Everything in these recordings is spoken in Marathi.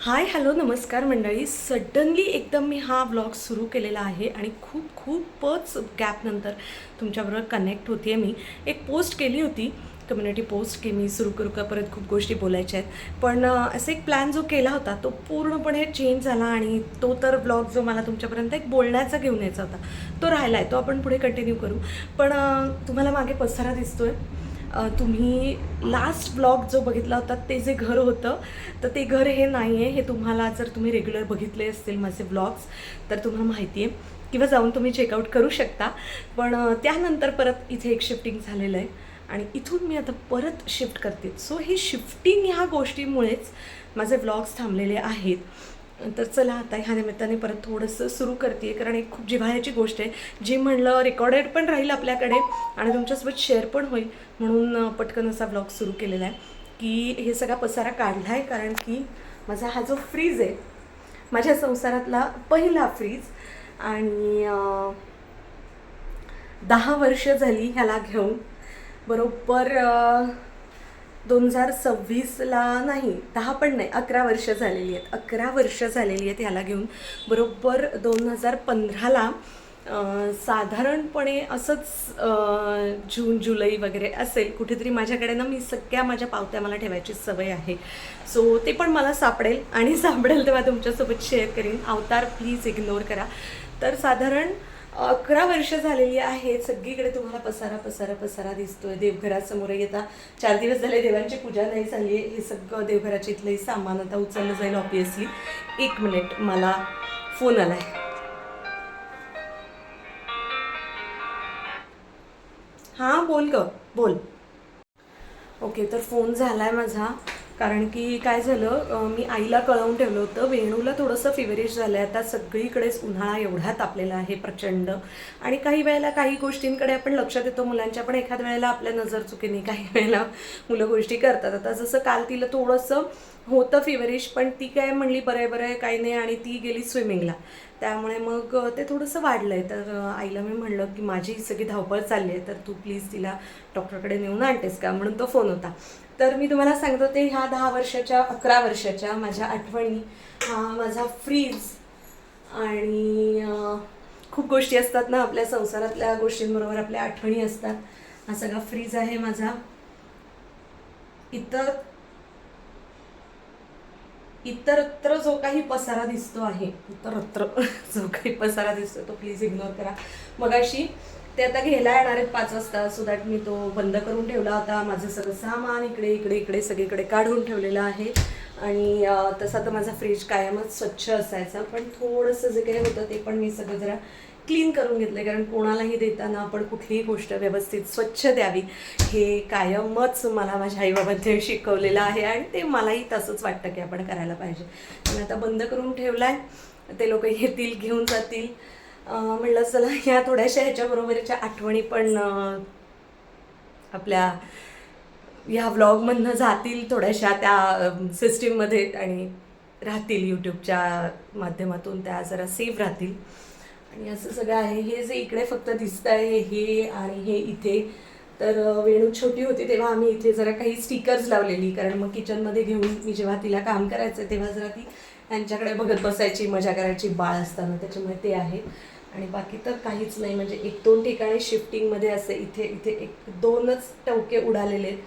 हाय हॅलो नमस्कार मंडळी. सडनली एकदम मी हा व्लॉग सुरू केलेला आहे आणि खूपच गॅपनंतर तुमच्याबरोबर कनेक्ट होते आहे. मी एक पोस्ट केली होती, कम्युनिटी पोस्ट, की मी सुरू करू का, परत खूप गोष्टी बोलायच्या आहेत. पण असं एक प्लॅन जो केला होता तो पूर्णपणे चेंज झाला आणि तो तर व्लॉग जो मला तुमच्यापर्यंत एक बोलण्याचा घेऊन यायचा होता तो राहिला आहे. तो आपण पुढे कंटिन्यू करू. पण तुम्हाला मागे पसारा दिसतोय. तुम्ही लास्ट ब्लॉग जो बघितला होता ते जे घर होतं, तर ते घर हे नाही आहे. हे तुम्हाला, जर तुम्ही रेग्युलर बघितले असतील माझे ब्लॉग्स, तर तुम्हाला माहिती आहे, किंवा जाऊन तुम्ही चेकआउट करू शकता. पण त्यानंतर परत इथे एक शिफ्टिंग झालेलं आहे आणि इथून मी आता परत शिफ्ट करते. सो ही शिफ्टिंग ह्या गोष्टीमुळेच माझे व्लॉग्स थांबलेले आहेत. तर चला आता ह्या निमित्ताने परत थोडंसं सुरू करते, कारण एक खूप जिव्हाळ्याची गोष्ट आहे, जी म्हणलं रेकॉर्डेड पण राहील आपल्याकडे आणि तुमच्यासोबत शेअर पण होईल, म्हणून पटकन असा ब्लॉग सुरू केलेला आहे. की हे सगळा पसारा काढला आहे कारण की माझा हा जो फ्रीज आहे, माझ्या संसारातला पहिला फ्रीज, आणि 10 वर्ष झाली ह्याला घेऊन. बरोबर 2026ला नाही, 10 पण नाही, 11 वर्ष झालेली आहेत. 11 वर्ष झालेली आहेत ह्याला घेऊन. बरोबर 2015ला साधारणपणे असंच जून जुलै वगैरे असेल कुठेतरी, माझ्याकडे ना, मी सगळ्या माझ्या पावत्या मला ठेवायची सवय आहे. सो ते पण मला सापडेल आणि सापडेल तेव्हा तुमच्यासोबत शेअर करीन. अवतार प्लीज इग्नोर करा. तर साधारण 11 वर्ष झालेली आहेत. सगळीकडे तुम्हाला पसारा पसारा पसारा दिसतोय. देवघरासमोरही आता 4 दिवस झाले देवांची पूजा नाही झाली आहे. हे सगळं देवघराचे इथलंही सामान आता उचललं जाईल ऑब्विसली. 1 मिनिट, मला फोन आलाय. हां बोल ग, बोल. ओके, तर फोन झाला आहे माझा. कारण की काय झालं, मी आईला कळवून ठेवलं होतं, वेणूला थोडंसं फिवरिश झालं आहे. आता सगळीकडेच उन्हाळा एवढा तापलेला आहे प्रचंड, आणि काही वेळेला काही गोष्टींकडे आपण लक्ष देतो मुलांच्या, पण एखाद्या वेळेला आपल्या नजर चुकीने काही वेळेला मुलं गोष्टी करतात. आता जसं काल तिला थोडंसं होतं फिवरिश, पण ती काय म्हणली बरं आहे काही नाही, आणि ती गेली स्विमिंगला. त्यामुळे मग ते थोडंसं वाढलं आहे. तर आईला मी म्हणलं की माझी सगळी धावपळ चालली आहे, तर तू प्लीज तिला डॉक्टरकडे नेऊन आणतेस का, म्हणून तो फोन होता. तर मी तुम्हाला सांगत होते, ह्या 10 वर्षाच्या, 11 वर्षाच्या माझ्या आठवणी, हा माझा फ्रीज, आणि खूप गोष्टी असतात ना आपल्या संसारातल्या गोष्टींबरोबर आपल्या आठवणी असतात. हा सगळा फ्रीज आहे माझा. इतर इतरत्र जो काही पसारा दिसतो आहे, इतरत्र जो काही पसारा दिसतो तो प्लीज इग्नोर करा. मगाशी ते आता घ्यायला येणार आहेत 5 वाजता, सो दॅट मी तो बंद करून ठेवला होता. माझं सगळं सामान इकडे इकडे इकडे सगळीकडे काढून ठेवलेलं आहे. आणि तसा तर माझा फ्रीज कायमच स्वच्छ असायचा, पण थोडंसं जे काही होतं ते पण मी सगळं जरा क्लीन करून घेतलं, कारण कोणालाही देताना आपण कुठलीही गोष्ट व्यवस्थित स्वच्छ द्यावी, हे कायमच मला माझ्या आईबाबांनी शिकवलेलं आहे, आणि ते मलाही तसंच वाटतं की आपण करायला पाहिजे. मी आता बंद करून ठेवला आहे. ते लोक येतील, घेऊन जातील. म्हणलं चला ह्या थोड्याशा ह्याच्याबरोबरच्या आठवणी पण आपल्या ह्या व्लॉगमधनं जातील थोड्याशा त्या सिस्टीममध्ये, आणि राहतील यूट्यूबच्या माध्यमातून, त्या जरा सेव्ह राहतील. आणि असं सगळं आहे. हे जे इकडे फक्त दिसत आहे हे, आणि हे इथे, तर वेणू छोटी होती तेव्हा आम्ही इथे जरा काही स्टिकर्स लावलेली, कारण मग किचनमध्ये घेऊन मी जेव्हा तिला काम करायचं तेव्हा जरा ती त्यांच्याकडे बघत बसायची, मजा करायची बाळ असताना, त्याच्यामुळे ते आहे. आणि बाकी तर काहीच नाही. म्हणजे 1-2 ठिकाणी शिफ्टिंगमध्ये असे इथे इथे 1-2च टवके उडालेले आहेत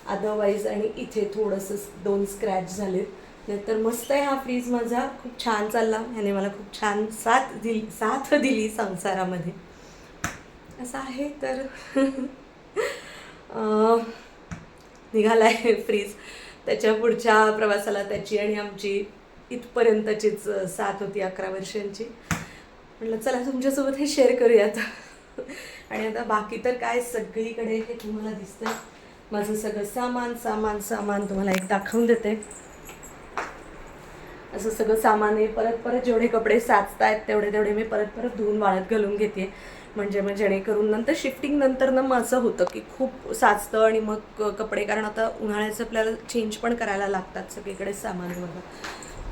अदरवाईज, आणि इथे थोडंसं 2 स्क्रॅच झालेत. नाहीतर मस्त आहे हा फ्रीज माझा, खूप छान चालला. ह्याने मला खूप छान साथ दिली संसारामध्ये, असं आहे. तर निघाला आहे फ्रीज. त्याच्या पुढच्या प्रवासाला त्याची आणि आमची इथपर्यंतचीच साथ होती 11 वर्षांची. म्हटलं चला तुमच्यासोबत हे शेअर करूयात. आणि आता बाकी तर काय, सगळीकडे हे तुम्हाला दिसतंय माझं सगळं सामान सामान सामान. तुम्हाला एक दाखवून देते. असं सगळं सामान आहे. परत जेवढे कपडे साचत आहेत तेवढे मी परत धुवून वाळत घालून घेते. म्हणजे मग जेणेकरून नंतर शिफ्टिंग नंतर ना मग असं होतं की खूप साचतं, आणि मग कपडे, कारण आता उन्हाळ्याचं आपल्याला चेंज पण करायला लागतात सगळीकडे सामान वगैरे.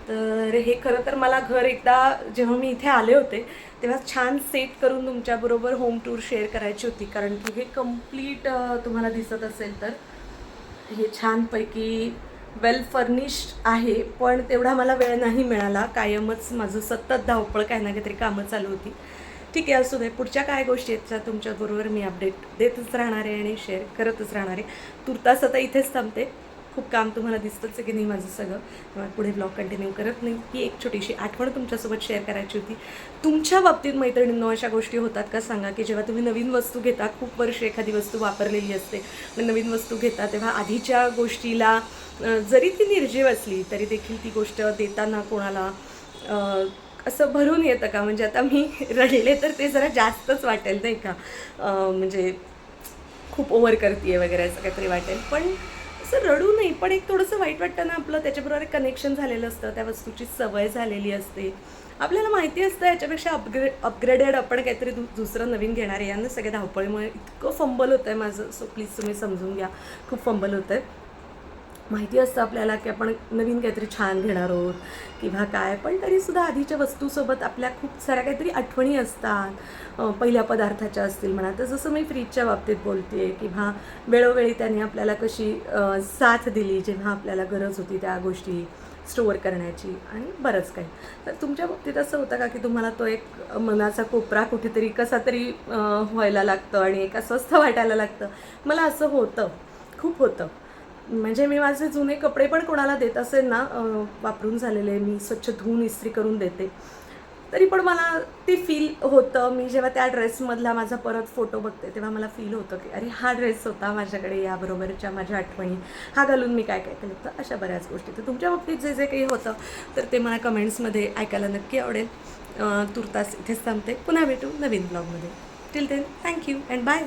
तर हे खरं तर मला घर एकदा जेव्हा मी इथे आले होते तेव्हा छान सेट करून तुमच्याबरोबर होम टूर शेअर करायची होती, कारण की हे कम्प्लीट तुम्हाला दिसत असेल तर हे छानपैकी वेल फर्निश्ड आहे, पण तेवढा मला वेळ नाही मिळाला. कायमच माझं सतत धावपळ, काही ना काहीतरी कामं चालू होती. ठीक आहे, असू दे. पुढच्या काय गोष्टी आहेत त्या तुमच्याबरोबर मी अपडेट देतच राहणार आहे आणि शेअर करतच राहणार आहे. तुर्तास आता इथेच थांबते. खूप काम तुम्हाला दिसतंच आहे की नाही माझं सगळं. त्यामुळे पुढे ब्लॉग कंटिन्यू करत नाही. ही एक छोटीशी आठवण तुमच्यासोबत शेअर करायची होती. तुमच्या बाबतीत मैत्रिणींनो अशा गोष्टी होतात का सांगा, की जेव्हा तुम्ही नवीन वस्तू घेता, खूप वर्ष एखादी वस्तू वापरलेली असते आणि नवीन वस्तू घेता, तेव्हा आधीच्या गोष्टीला जरी ती निर्जीव असली तरी देखील ती गोष्ट देताना कोणाला असं भरून येतं का? म्हणजे आता मी रडले तर ते जरा जास्तच वाटेल नाही का, म्हणजे खूप ओव्हर करते वगैरे असं काहीतरी वाटेल. पण असं रडू नाही, पण एक थोडंसं वाईट वाटतं ना. आपलं त्याच्याबरोबर एक कनेक्शन झालेलं असतं, त्या वस्तूची सवय झालेली असते, आपल्याला माहिती असतं याच्यापेक्षा अपग्रेडेड आपण काहीतरी दुसरं नवीन घेणार आहे. यांना सगळ्या धावपळीमुळे इतकं फंबल होतं आहे माझं. सो प्लीज तुम्ही समजून घ्या, खूप फंबल होतं आहे. माहिती असतं आपल्याला की आपण नवीन काहीतरी छान घेणार आहोत किंवा काय, पण तरीसुद्धा आधीच्या वस्तूसोबत आपल्या खूप साऱ्या काहीतरी आठवणी असतात. पहिल्या पदार्थाच्या असतील म्हणा, तर जसं मी फ्रीजच्या बाबतीत बोलते आहे, किंवा वेळोवेळी त्यांनी आपल्याला कशी साथ दिली जेव्हा आपल्याला गरज होती त्या गोष्टी स्टोअर करण्याची, आणि बरंच काही. तर तुमच्या बाबतीत असं होतं का की तुम्हाला तो एक मनाचा कोपरा कुठेतरी कसा तरी व्हायला लागतं आणि एक अस्वस्थ वाटायला लागतं? मला असं होतं, खूप होतं. म्हणजे मी माझे जुने कपडे पण कोणाला देत असेल ना, वापरून झालेले, मी स्वच्छ धुवून इस्त्री करून देते, तरी पण मला ते फील होतं. मी जेव्हा त्या ड्रेसमधला माझा परत फोटो बघते तेव्हा मला फील होतं की अरे हा ड्रेस होता माझ्याकडे, याबरोबरच्या माझ्या आठवणी, हा घालून मी काय काय केलं. तर अशा बऱ्याच गोष्टी. तर तुमच्या बाबतीत जे जे काही होतं तर ते मला कमेंट्समध्ये ऐकायला नक्की आवडेल. तुर्तास इथेच थांबते. पुन्हा भेटू नवीन ब्लॉगमध्ये. Till then thank you and bye.